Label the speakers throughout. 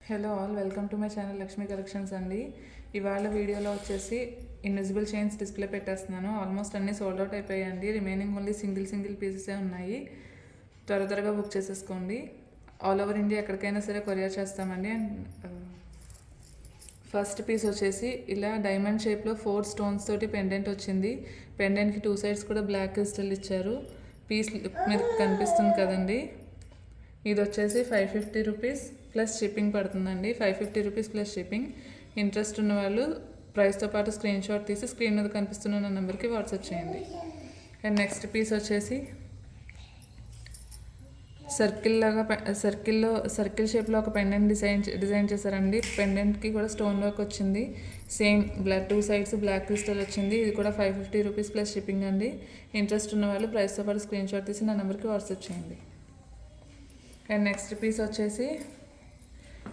Speaker 1: Hello all, welcome to my channel Lakshmi collections అండి. ఇవాళ వీడియోలో వచ్చేసి ఇన్విజిబుల్ చైన్స్ డిస్ప్లే పెట్టేస్తున్నాను. ఆల్మోస్ట్ అన్నీ సోల్డ్ అవుట్ అయిపోయాయండి. రిమైనింగ్ ఓన్లీ సింగిల్ పీసెసే ఉన్నాయి. త్వరగా బుక్ చేసేసుకోండి. ఆల్ ఓవర్ ఇండియా ఎక్కడికైనా సరే కొరియర్ చేస్తామండి. అండ్ ఫస్ట్ పీస్ వచ్చేసి ఇలా డైమండ్ షేప్లో 4 స్టోన్స్ తోటి పెండెంట్ వచ్చింది. పెండెంట్కి 2 సైడ్స్ కూడా బ్లాక్ క్రిస్టల్ ఇచ్చారు. పీస్ మీకు కనిపిస్తుంది కదండి. ఇది వచ్చేసి 550 రూపీస్ ప్లస్ షిప్పింగ్ పడుతుందండి. 550 రూపీస్ ప్లస్ షిప్పింగ్. ఇంట్రెస్ట్ ఉన్న వాళ్ళు ప్రైస్తో పాటు స్క్రీన్ షాట్ తీసి స్క్రీన్ మీద కనిపిస్తున్న నెంబర్కి వాట్సాప్ చేయండి. అండ్ నెక్స్ట్ పీస్ వచ్చేసి సర్కిల్ షేప్లో ఒక పెండెంట్ డిజైన్ చేశారండి. పెండెంట్కి కూడా స్టోన్ వర్క్ వచ్చింది. సేమ్ 2 సైడ్స్ బ్లాక్ క్రిస్టల్ వచ్చింది. ఇది కూడా 550 రూపీస్ ప్లస్ షిప్పింగ్ అండి. ఇంట్రెస్ట్ ఉన్న వాళ్ళు ప్రైస్తో పాటు స్క్రీన్ షాట్ తీసి నా నెంబర్కి వాట్సాప్ చేయండి. అండ్ నెక్స్ట్ పీస్ వచ్చేసి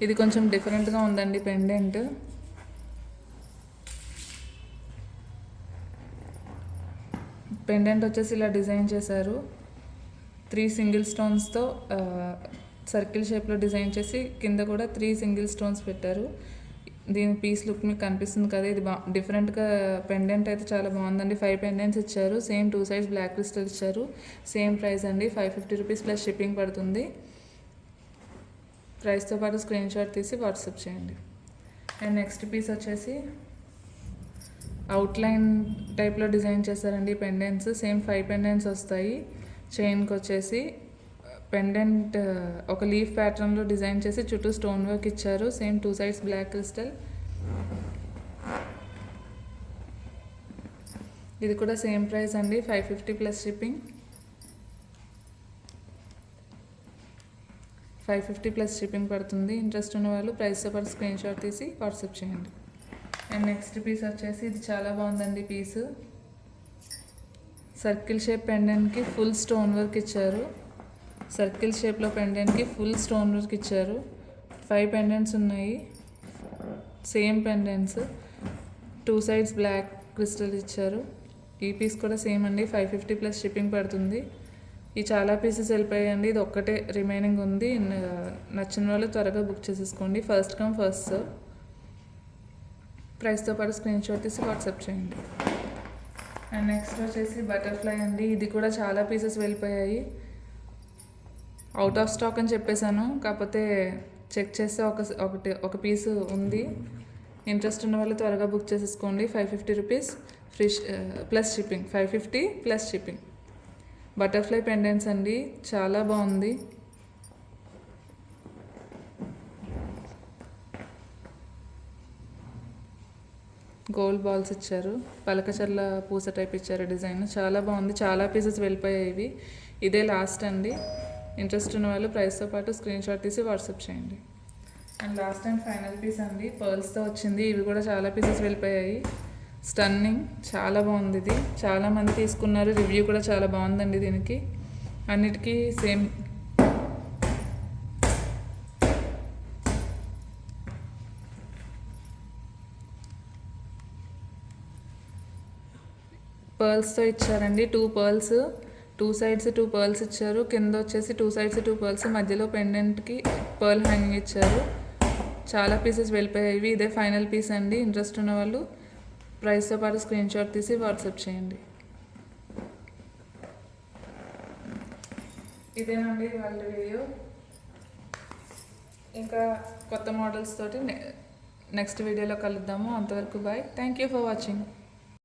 Speaker 1: ఇది కొంచెం డిఫరెంట్గా ఉందండి. పెండెంట్ వచ్చేసి ఇలా డిజైన్ చేశారు. 3 సింగిల్ స్టోన్స్తో సర్కిల్ షేప్లో డిజైన్ చేసి కింద కూడా 3 సింగిల్ స్టోన్స్ పెట్టారు. దీని పీస్ లుక్ మీకు కనిపిస్తుంది కదా. ఇది డిఫరెంట్గా పెండెంట్ అయితే చాలా బాగుందండి. 5 పెండెంట్స్ ఇచ్చారు. సేమ్ 2 సైడ్స్ బ్లాక్ క్రిస్టల్ ఇచ్చారు. సేమ్ ప్రైస్ అండి. 550 రూపీస్ ప్లస్ షిప్పింగ్ పడుతుంది. ప్రైస్తో పాటు స్క్రీన్ షాట్ తీసి వాట్సాప్ చేయండి. అండ్ నెక్స్ట్ పీస్ వచ్చేసి అవుట్లైన్ టైప్లో డిజైన్ చేశారండి పెండెంట్స్. సేమ్ 5 పెండెంట్స్ వస్తాయి. చైన్కి వచ్చేసి పెండెంట్ ఒక లీఫ్ ప్యాటర్న్లో డిజైన్ చేసి చుట్టూ స్టోన్ వర్క్ ఇచ్చారు. Same 2 sides black crystal. ఇది కూడా సేమ్ ప్రైస్ అండి. 550 ప్లస్ షిప్పింగ్. 550 ప్లస్ షిప్పింగ్ పడుతుంది. ఇంట్రెస్ట్ ఉన్న వాళ్ళు ప్రైస్తో పాటు స్క్రీన్ షాట్ తీసి వాట్సాప్ చేయండి. అండ్ నెక్స్ట్ పీస్ వచ్చేసి ఇది చాలా బాగుందండి. పీసు సర్కిల్ షేప్ పెండెంట్కి ఫుల్ స్టోన్ వర్క్ ఇచ్చారు. సర్కిల్ షేప్లో పెండెంట్కి ఫుల్ స్టోన్ వర్క్ ఇచ్చారు. 5 పెండెంట్స్ ఉన్నాయి. Same pendants 2 sides black crystal ఇచ్చారు. ఈ పీస్ కూడా సేమ్ అండి. 550 ప్లస్ షిప్పింగ్ పడుతుంది. ఈ చాలా పీసెస్ వెళ్ళిపోయాయండి. ఇది ఒక్కటే రిమైనింగ్ ఉంది. నచ్చిన వాళ్ళు త్వరగా బుక్ చేసేసుకోండి. First come first serve. ప్రైస్తో పాటు స్క్రీన్ షాట్ తీసి వాట్సాప్ చేయండి. అండ్ నెక్స్ట్ వచ్చేసి బటర్ఫ్లై అండి. ఇది కూడా చాలా పీసెస్ వెళ్ళిపోయాయి. అవుట్ ఆఫ్ స్టాక్ అని చెప్పేశాను. కాకపోతే చెక్ చేస్తే ఒక పీసు ఉంది. ఇంట్రెస్ట్ ఉన్న వాళ్ళు త్వరగా బుక్ చేసేసుకోండి. 550 rupees free plus shipping. 550 plus shipping. Butterfly pendants అండి. చాలా బాగుంది. గోల్డ్ బాల్స్ ఇచ్చారు. పలకచర్ల పూస టైప్ ఇచ్చారు డిజైన్. చాలా బాగుంది. చాలా పీసెస్ వెళ్ళిపోయాయి. ఇవి ఇదే లాస్ట్ అండి. ఇంట్రెస్ట్ ఉన్న వాళ్ళు ప్రైస్తో పాటు స్క్రీన్ షాట్ తీసి వాట్సాప్ చేయండి. And last and final piece అండి. పర్ల్స్తో వచ్చింది. ఇవి కూడా చాలా పీసెస్ వెళ్ళిపోయాయి. స్టన్నింగ్, చాలా బాగుంది. ఇది చాలామంది తీసుకున్నారు. రివ్యూ కూడా చాలా బాగుందండి. దీనికి అన్నిటికీ సేమ్ పర్ల్స్తో ఇచ్చారండి. 2 పర్ల్స్ 2 సైడ్స్ 2 పర్ల్స్ ఇచ్చారు. కింద వచ్చేసి 2 సైడ్స్ 2 పర్ల్స్. మధ్యలో పెండెంట్కి పర్ల్ హ్యాంగింగ్ ఇచ్చారు. చాలా పీసెస్ వెళ్ళిపోయాయి. ఇదే ఫైనల్ పీస్ అండి. ఇంట్రెస్ట్ ఉన్న వాళ్ళు ప్రైస్తో పాటు స్క్రీన్ షాట్ తీసి వాట్సాప్ చేయండి. ఇదేనండి వాళ్ళ వీడియో. ఇంకా కొత్త మోడల్స్ తోటి నెక్స్ట్ వీడియోలో కలుద్దాము. అంతవరకు bye. Thank you for watching.